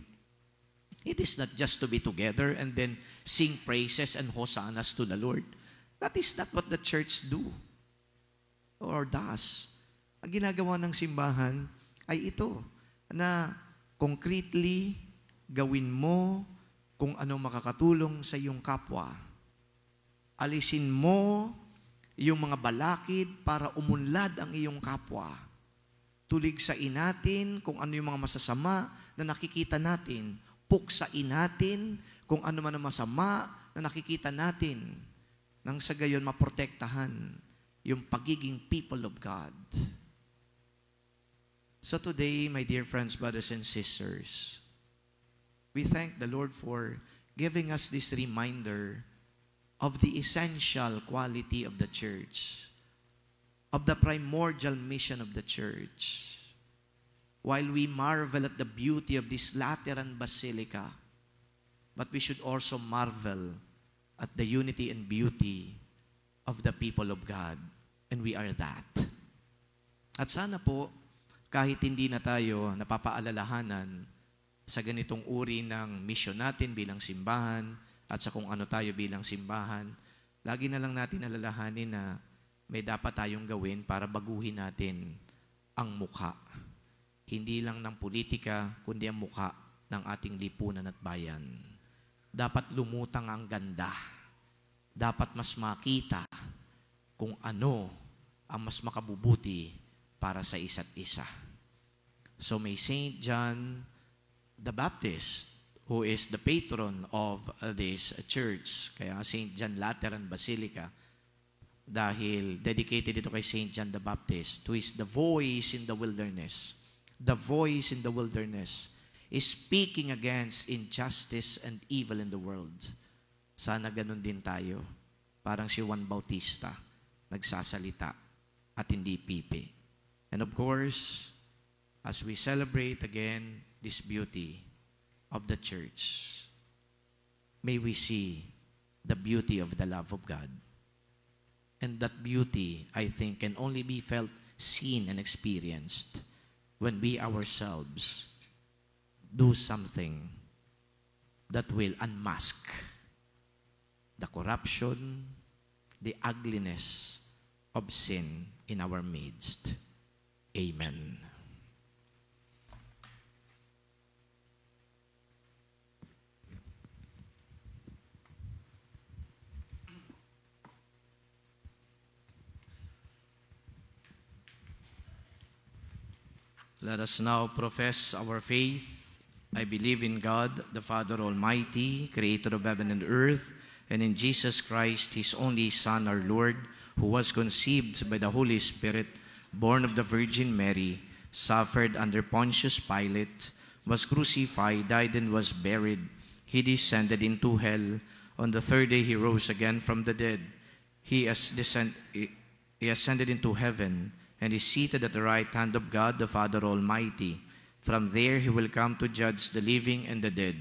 It is not just to be together and then sing praises and hosannas to the Lord. That is not what the church do or does. Ang ginagawa ng simbahan ay ito, na concretely gawin mo kung ano makakatulong sa iyong kapwa. Alisin mo yung mga balakid para umunlad ang iyong kapwa. Tuligsain natin kung ano yung mga masasama na nakikita natin. Puksain natin kung ano man ang masama na nakikita natin. Nang sa gayon maprotektahan yung pagiging people of God. So today, my dear friends, brothers and sisters, we thank the Lord for giving us this reminder of the essential quality of the church, of the primordial mission of the church. While we marvel at the beauty of this Lateran Basilica, but we should also marvel at the unity and beauty of the people of God. And we are that. At sana po, kahit hindi na tayo napapaalalahanan sa ganitong uri ng misyon natin bilang simbahan at sa kung ano tayo bilang simbahan, lagi na lang natin alalahanin na may dapat tayong gawin para baguhin natin ang mukha. Hindi lang ng politika, kundi ang mukha ng ating lipunan at bayan. Dapat lumutang ang ganda. Dapat mas makita kung ano ang mas makabubuti para sa isa't isa. So may Saint John the Baptist, who is the patron of this church. Kaya Saint John Lateran Basilica, dahil dedicated ito kay Saint John the Baptist, who is the voice in the wilderness. The voice in the wilderness is speaking against injustice and evil in the world. Sana ganun din tayo. Parang si Juan Bautista, nagsasalita at hindi pipi. And of course, as we celebrate again this beauty of the church, may we see the beauty of the love of God. And that beauty, I think, can only be felt, seen, and experienced when we ourselves do something that will unmask the corruption, the ugliness of sin in our midst. Amen. Let us now profess our faith. I believe in God, the Father Almighty, creator of heaven and earth, and in Jesus Christ, His only Son, our Lord, who was conceived by the Holy Spirit, born of the Virgin Mary, suffered under Pontius Pilate, was crucified, died, and was buried. He descended into hell. On the third day He rose again from the dead. He ascended into heaven, and is seated at the right hand of God, the Father Almighty. From there He will come to judge the living and the dead.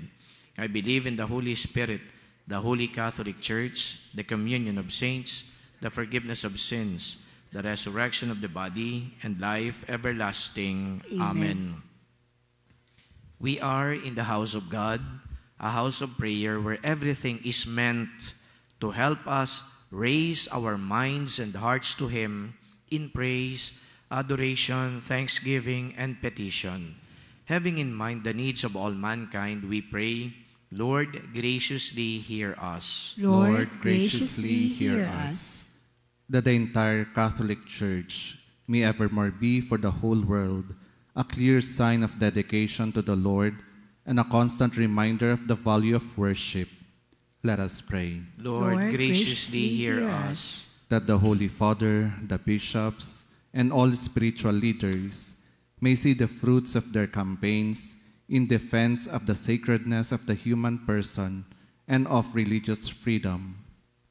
I believe in the Holy Spirit, the Holy Catholic Church, the communion of saints, the forgiveness of sins, the resurrection of the body, and life everlasting. Amen. We are in the house of God, a house of prayer where everything is meant to help us raise our minds and hearts to Him in praise, adoration, thanksgiving, and petition. Having in mind the needs of all mankind, we pray, Lord, graciously hear us. Lord, graciously hear us. That the entire Catholic Church may evermore be for the whole world a clear sign of dedication to the Lord and a constant reminder of the value of worship. Let us pray. Lord, graciously hear us. That the Holy Father, the bishops, and all spiritual leaders may see the fruits of their campaigns in defense of the sacredness of the human person and of religious freedom.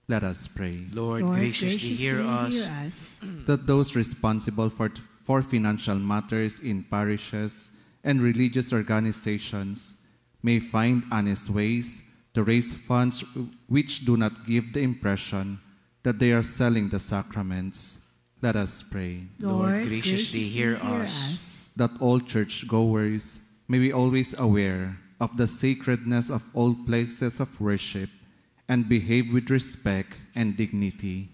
Let us pray. Lord, graciously hear us. That those responsible for financial matters in parishes and religious organizations may find honest ways to raise funds which do not give the impression that they are selling the sacraments. Let us pray. Lord, graciously hear us. That all churchgoers may be always aware of the sacredness of all places of worship and behave with respect and dignity.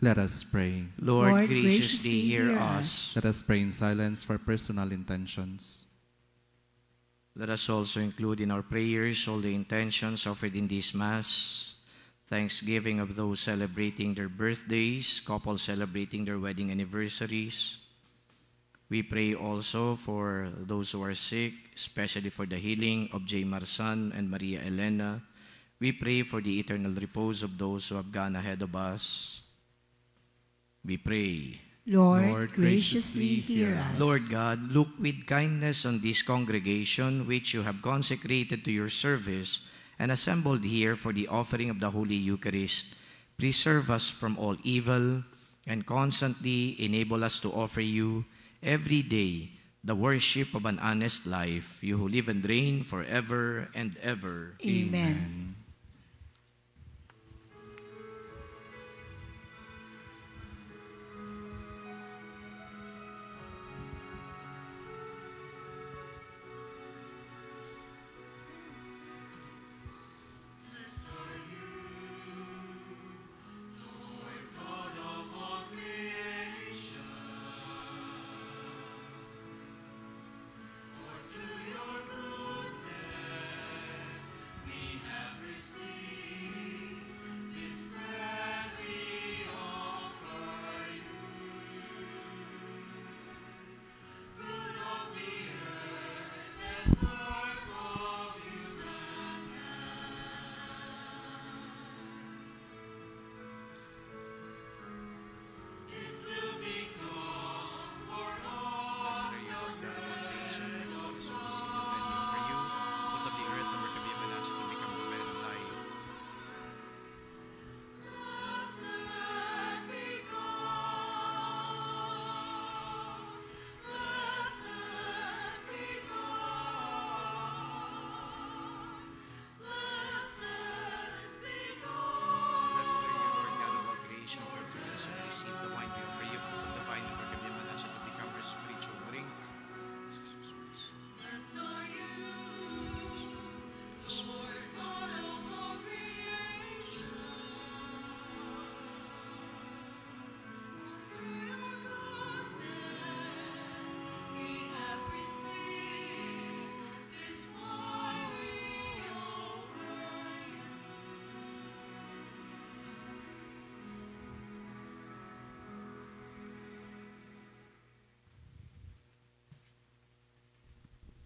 Let us pray. Lord, graciously hear us. Let us pray in silence for personal intentions. Let us also include in our prayers all the intentions offered in this Mass. Thanksgiving of those celebrating their birthdays, couples celebrating their wedding anniversaries. We pray also for those who are sick, especially for the healing of J. Marsan and Maria Elena. We pray for the eternal repose of those who have gone ahead of us. We pray. Lord, graciously hear us. Lord God, look with kindness on this congregation which you have consecrated to your service and assembled here for the offering of the Holy Eucharist. Preserve us from all evil and constantly enable us to offer you every day the worship of an honest life, you who live and reign forever and ever. Amen. Have received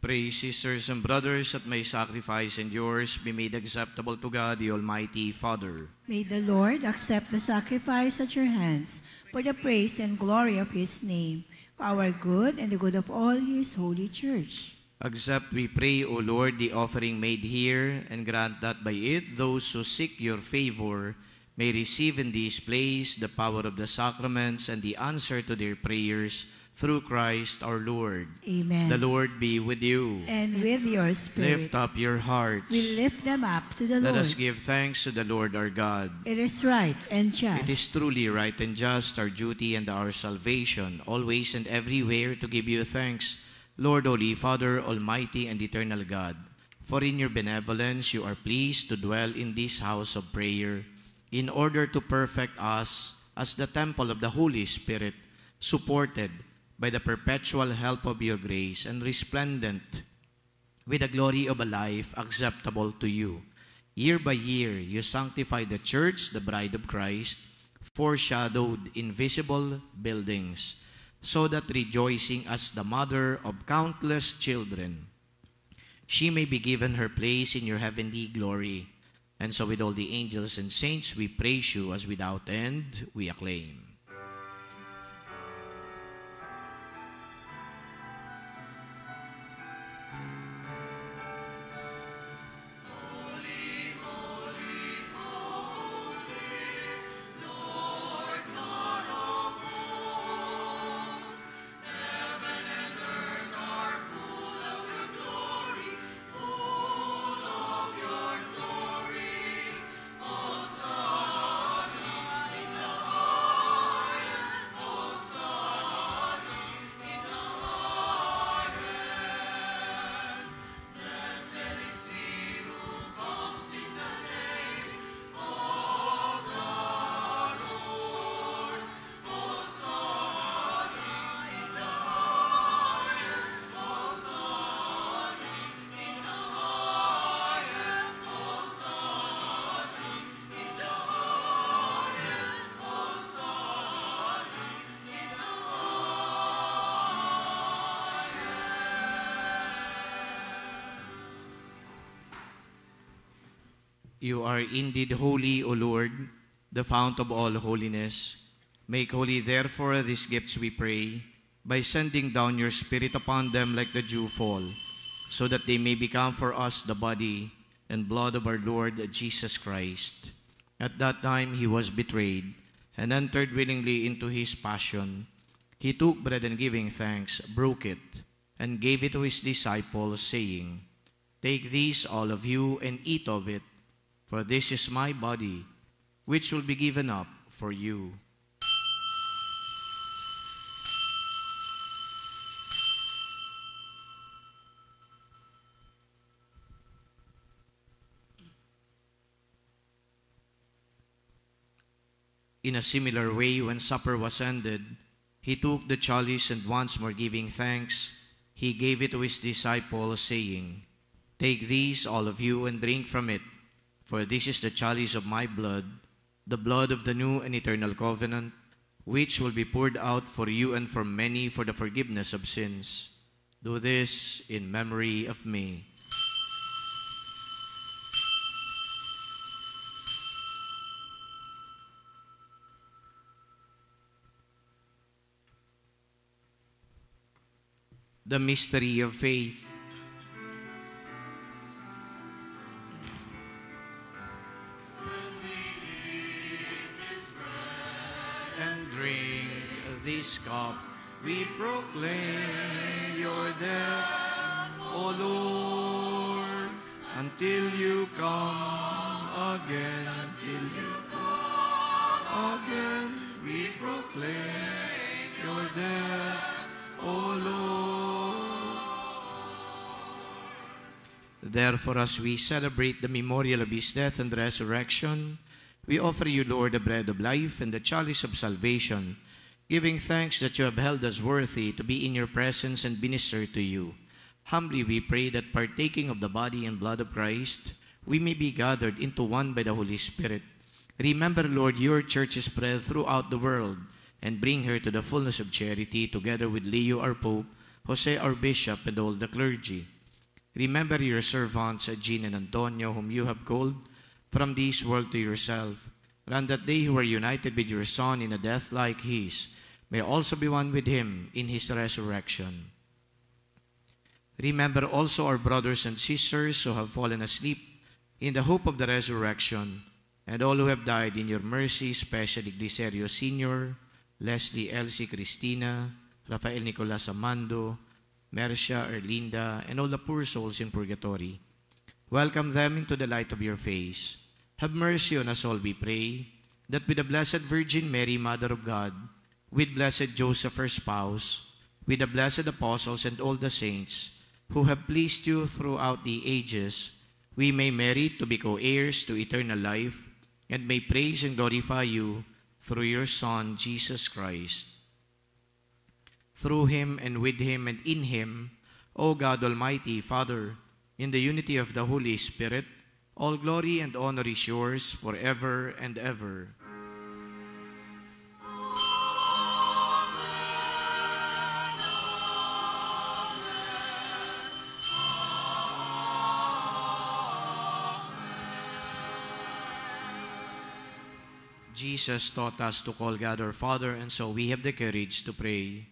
Pray, sisters and brothers, that my sacrifice and yours be made acceptable to God, the Almighty Father. May the Lord accept the sacrifice at your hands for the praise and glory of his name, for our good and the good of all his holy church. Accept, we pray, O Lord, the offering made here, and grant that by it those who seek your favor may receive in this place the power of the sacraments and the answer to their prayers through Christ our Lord. Amen. The Lord be with you. And with your spirit. Lift up your hearts. We lift them up to the Let Lord. us give thanks to the Lord our God. It is right and just. It is truly right and just, our duty and our salvation, always and everywhere to give you thanks, Lord, Holy Father, Almighty and Eternal God. For in your benevolence you are pleased to dwell in this house of prayer, in order to perfect us as the temple of the Holy Spirit, supported by the perpetual help of your grace and resplendent with the glory of a life acceptable to you. Year by year, you sanctify the church, the bride of Christ, foreshadowed invisible buildings, so that rejoicing as the mother of countless children, she may be given her place in your heavenly glory. And so with all the angels and saints, we praise you as without end we acclaim. You are indeed holy, O Lord, the fount of all holiness. Make holy, therefore, these gifts, we pray, by sending down your Spirit upon them like the dewfall, so that they may become for us the body and blood of our Lord Jesus Christ. At that time he was betrayed, and entered willingly into his passion. He took bread, and giving thanks, broke it, and gave it to his disciples, saying, Take this, all of you, and eat of it, for this is my body, which will be given up for you. In a similar way, when supper was ended, he took the chalice, and once more giving thanks, he gave it to his disciples, saying, Take this, all of you, and drink from it, for this is the chalice of my blood, the blood of the new and eternal covenant, which will be poured out for you and for many for the forgiveness of sins. Do this in memory of me. The mystery of faith. This cup, we proclaim your death, O Lord, until you come again. Until you come again, we proclaim your death, O Lord. Therefore, as we celebrate the memorial of his death and resurrection, we offer you, Lord, the bread of life and the chalice of salvation, giving thanks that you have held us worthy to be in your presence and minister to you. Humbly we pray that, partaking of the body and blood of Christ, we may be gathered into one by the Holy Spirit. Remember, Lord, your church is spread throughout the world, and bring her to the fullness of charity, together with Leo our Pope, Jose our Bishop, and all the clergy. Remember your servants, Jean and Antonio, whom you have called from this world to yourself. Grant that they who are united with your Son in a death like his may also be one with him in his resurrection. Remember also our brothers and sisters who have fallen asleep in the hope of the resurrection, and all who have died in your mercy, especially Glicerio Sr., Leslie Elsie Cristina, Rafael Nicolas Amando, Mercia Erlinda, and all the poor souls in purgatory. Welcome them into the light of your face. Have mercy on us all, we pray, that with the Blessed Virgin Mary, Mother of God, with blessed Joseph, her spouse, with the blessed apostles and all the saints who have pleased you throughout the ages, we may merit to be co-heirs to eternal life, and may praise and glorify you through your Son, Jesus Christ. Through him and with him and in him, O God Almighty, Father, in the unity of the Holy Spirit, all glory and honor is yours forever and ever. Jesus taught us to call God our Father, and so we have the courage to pray.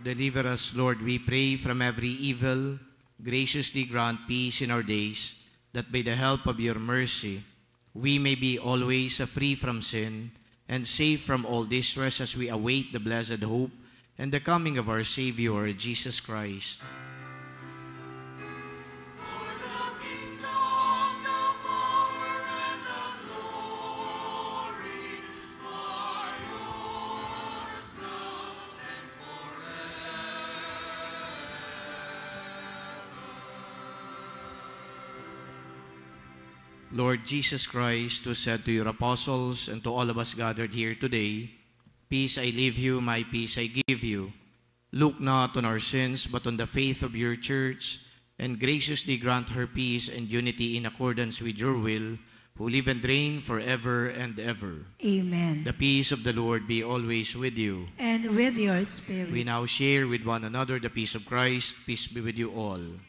Deliver us, Lord, we pray, from every evil. Graciously grant peace in our days, that by the help of your mercy, we may be always free from sin and safe from all distress as we await the blessed hope and the coming of our Savior, Jesus Christ. Lord Jesus Christ, who said to your apostles and to all of us gathered here today, "Peace I leave you, my peace I give you. Look not on our sins, but on the faith of your church, and graciously grant her peace and unity in accordance with your will, who live and reign forever and ever." Amen. The peace of the Lord be always with you. And with your spirit. We now share with one another the peace of Christ. Peace be with you all.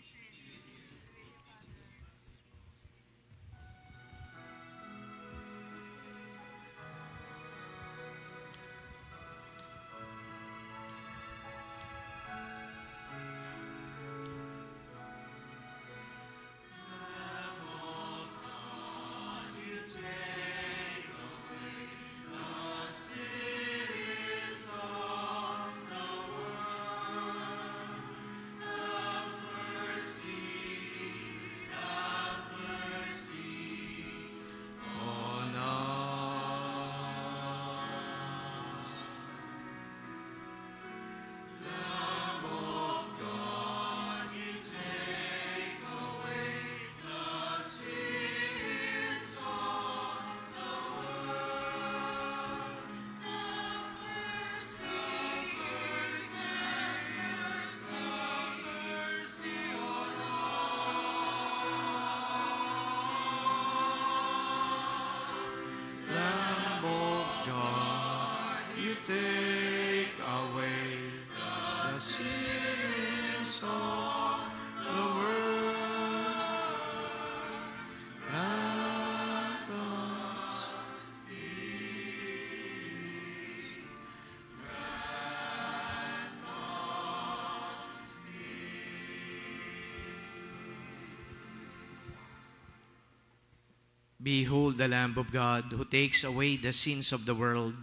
Behold the Lamb of God who takes away the sins of the world.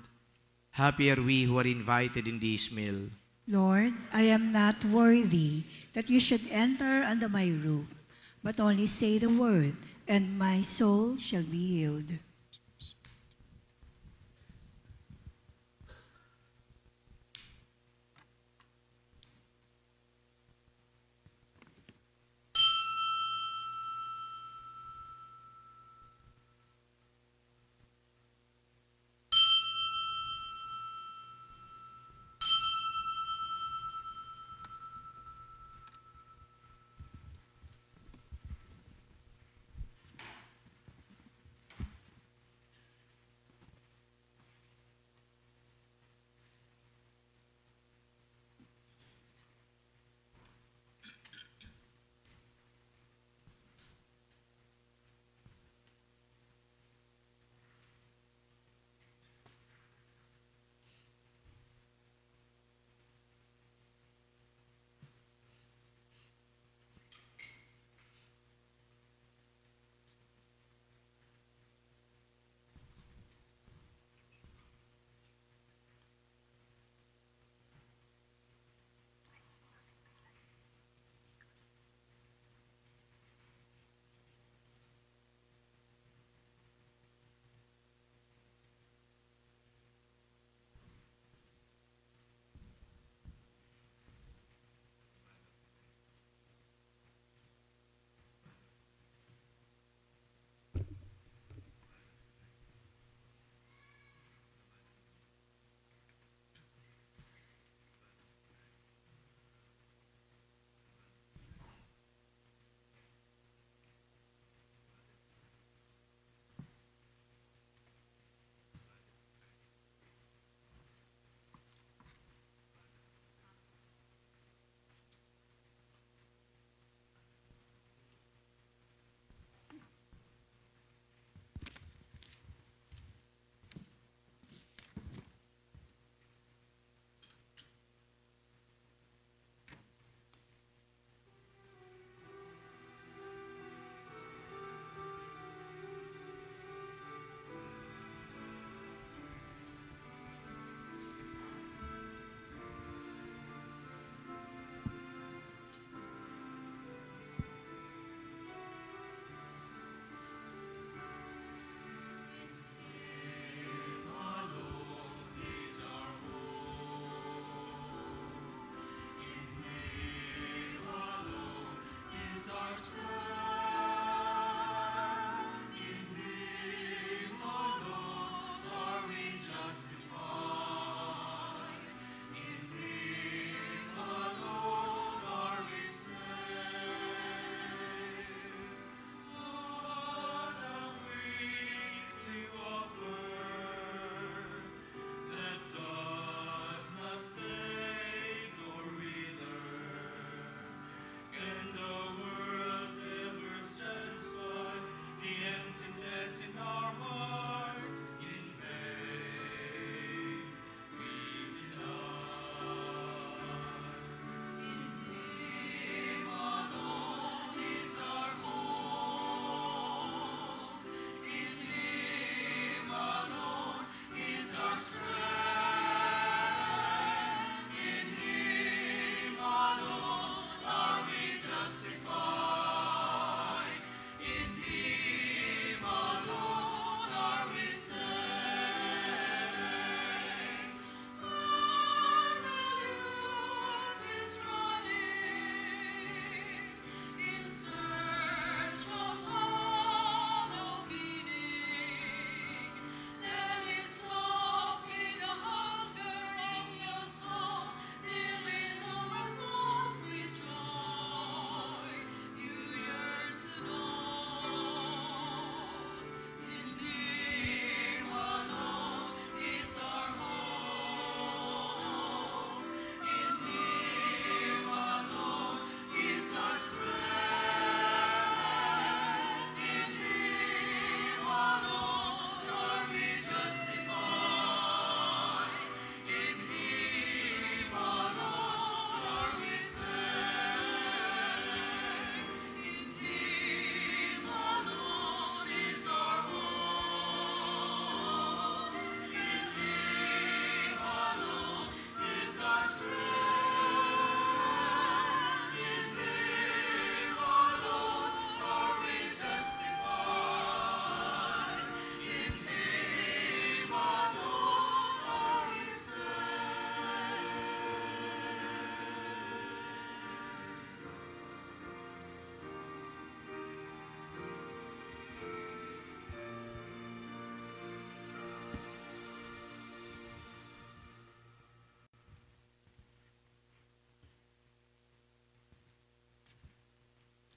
Happy are we who are invited in this meal. Lord, I am not worthy that you should enter under my roof, but only say the word, and my soul shall be healed.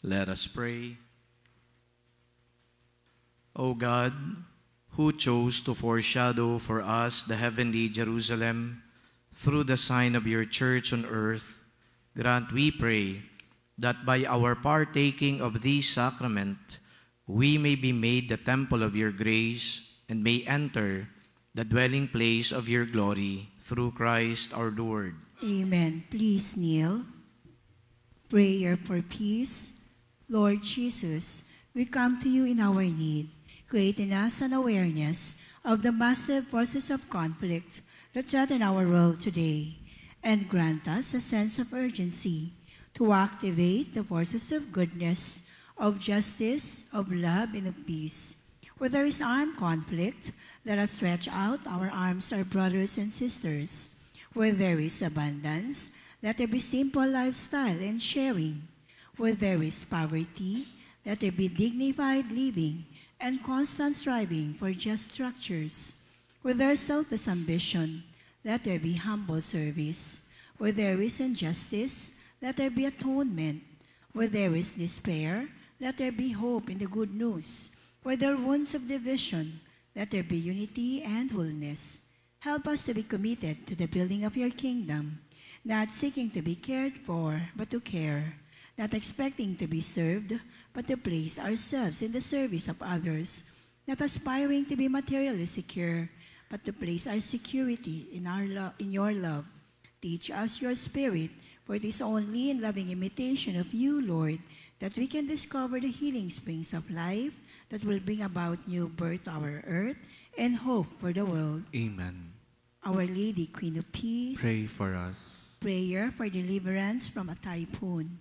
Let us pray. O God, who chose to foreshadow for us the heavenly Jerusalem through the sign of your church on earth, grant, we pray, that by our partaking of this sacrament, we may be made the temple of your grace and may enter the dwelling place of your glory through Christ our Lord. Amen. Please kneel. Prayer for peace. Lord Jesus, we come to you in our need. Create in us an awareness of the massive forces of conflict that threaten our world today, and grant us a sense of urgency to activate the forces of goodness, of justice, of love, and of peace. Where there is armed conflict, let us stretch out our arms to our brothers and sisters. Where there is abundance, let there be simple lifestyle and sharing. Where there is poverty, let there be dignified living and constant striving for just structures. Where there is selfish ambition, let there be humble service. Where there is injustice, let there be atonement. Where there is despair, let there be hope in the good news. Where there are wounds of division, let there be unity and wholeness. Help us to be committed to the building of your kingdom, not seeking to be cared for, but to care, not expecting to be served, but to place ourselves in the service of others, not aspiring to be materially secure, but to place our security in your love. Teach us your spirit, for it is only in loving imitation of you, Lord, that we can discover the healing springs of life that will bring about new birth to our earth and hope for the world. Amen. Our Lady, Queen of Peace, Pray for us. prayer for deliverance from a typhoon.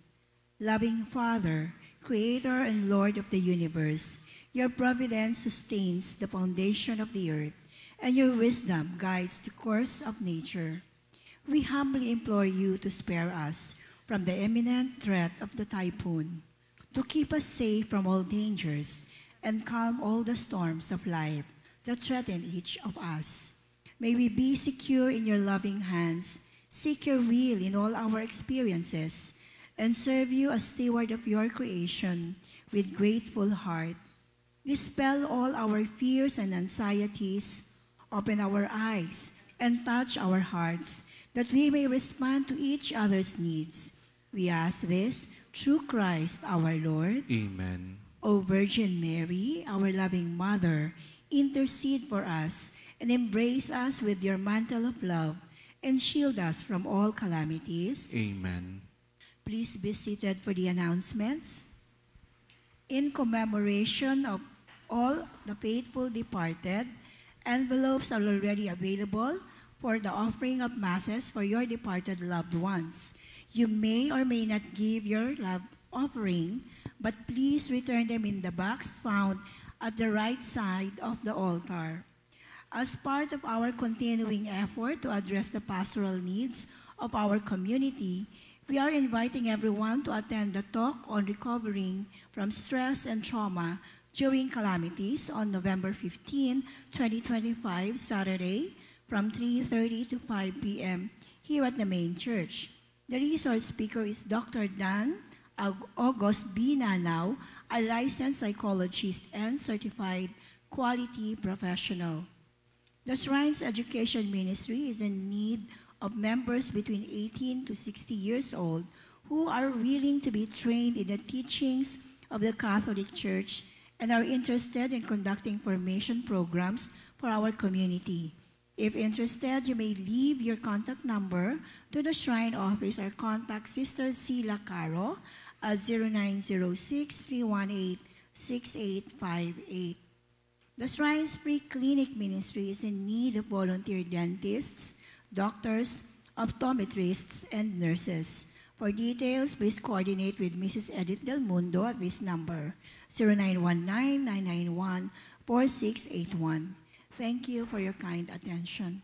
Loving Father, Creator and Lord of the universe, your providence sustains the foundation of the earth, and your wisdom guides the course of nature. We humbly implore you to spare us from the imminent threat of the typhoon, to keep us safe from all dangers, and calm all the storms of life that threaten each of us. May we be secure in your loving hands, seek your will in all our experiences, and serve you as steward of your creation with grateful heart. Dispel all our fears and anxieties, open our eyes, and touch our hearts, that we may respond to each other's needs. We ask this through Christ our Lord. Amen. O Virgin Mary, our loving Mother, intercede for us and embrace us with your mantle of love and shield us from all calamities. Amen. Please be seated for the announcements. In commemoration of all the faithful departed, envelopes are already available for the offering of masses for your departed loved ones. You may or may not give your love offering, but please return them in the box found at the right side of the altar. As part of our continuing effort to address the pastoral needs of our community, we are inviting everyone to attend the talk on recovering from stress and trauma during calamities on November 15, 2025, Saturday, from 3:30 to 5 p.m. here at the main church. The resource speaker is Dr. Dan August B. Nanao, a licensed psychologist and certified quality professional. The Shrines Education Ministry is in need of members between 18 to 60 years old who are willing to be trained in the teachings of the Catholic Church and are interested in conducting formation programs for our community. If interested, you may leave your contact number to the Shrine Office or contact Sister Sila Caro at 0906-318-6858. The Shrine's Free Clinic Ministry is in need of volunteer dentists, doctors, optometrists, and nurses. For details, please coordinate with Mrs. Edith Del Mundo at this number, 0919-991-4681. Thank you for your kind attention.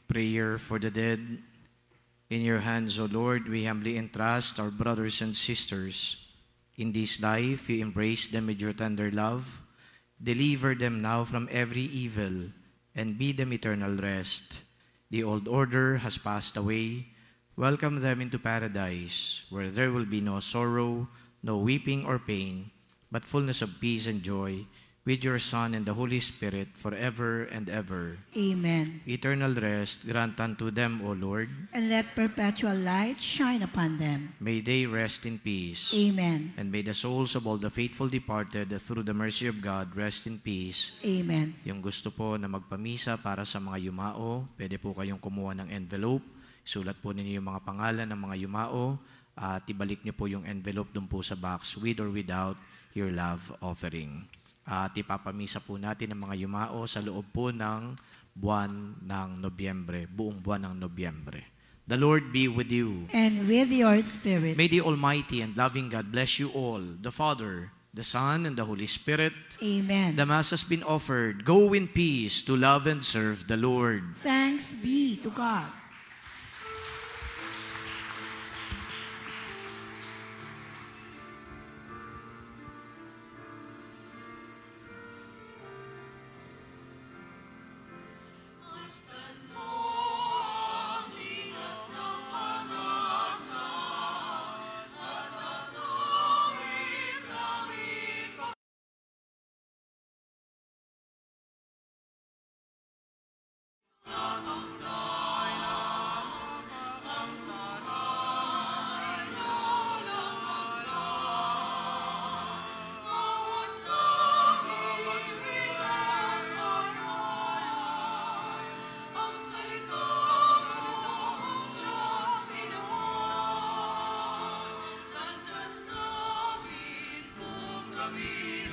Prayer for the dead. In your hands, O Lord, we humbly entrust our brothers and sisters. In this life, you embrace them with your tender love. Deliver them now from every evil, and be them eternal rest. The old order has passed away. Welcome them into paradise, where there will be no sorrow, no weeping or pain, but fullness of peace and joy, with your Son and the Holy Spirit, forever and ever. Amen. Eternal rest grant unto them, O Lord. And let perpetual light shine upon them. May they rest in peace. Amen. And may the souls of all the faithful departed, through the mercy of God, rest in peace. Amen. Yung gusto po na magpamisa para sa mga yumao, pwede po kayong kumuha ng envelope. Sulat po ninyo yung mga pangalan ng mga yumao at ibalik niyo po yung envelope dun po sa box, with or without your love offering. At ipapamisa po natin ang mga yumao sa loob po ng buwan ng Nobyembre, buong buwan ng Nobyembre. The Lord be with you. And with your spirit. May the Almighty and loving God bless you all, the Father, the Son, and the Holy Spirit. Amen. The Mass has been offered. Go in peace to love and serve the Lord. Thanks be to God. Kami